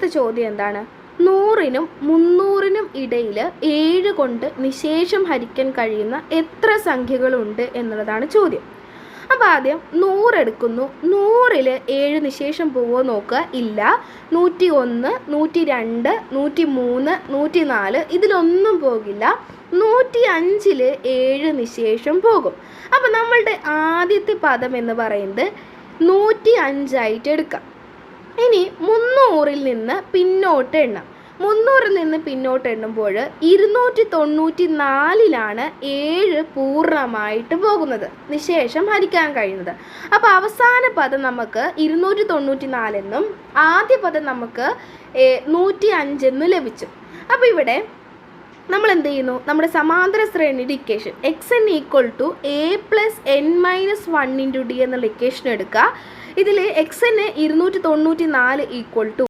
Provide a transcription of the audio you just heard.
അടുത്ത ചോദ്യം എന്താണ്? 100നും 300നും ഇടയിൽ 7 കൊണ്ട് നിശേഷം ഹരിക്കാൻ കഴിയുന്ന എത്ര സംഖ്യകളുണ്ട് എന്നുള്ളതാണ് ചോദ്യം. അപ്പോൾ ആദ്യം 100 എടുക്കുന്നു. 100ൽ 7 നിശേഷം പോവോ നോക്കുക. ഇല്ല. 101, 102, 103, 104 ഇതിലൊന്നും പോകില്ല. 105ൽ 7 നിശേഷം പോകും. അപ്പോൾ നമ്മളുടെ ആദ്യത്തെ പദം എന്ന് പറയുന്നത് 105 ആയിട്ട് എടുക്കാം. ഇനി 300ൽ നിന്ന് പിന്നോട്ട് എണ്ണാം. 300ൽ നിന്ന് പിന്നോട്ട് എണ്ണുമ്പോൾ 294ലാണ് 7 പൂർണ്ണമായിട്ട് പോകുന്നത്, നിശേഷം ഹരിക്കാൻ കഴിയുന്നത്. അപ്പോൾ അവസാന പദം നമുക്ക് 294 എന്നും ആദ്യ പദം നമുക്ക് 105 എന്നും ലഭിച്ചു. അപ്പോൾ ഇവിടെ നമ്മൾ എന്ത് ചെയ്യുന്നു? നമ്മുടെ സമാന്തര ശ്രേണിയുടെ equation xn = a + n - 1 × d എന്നുള്ള ഇക്വേഷൻ എടുക്കുക. ഇതിൽ xn 294 =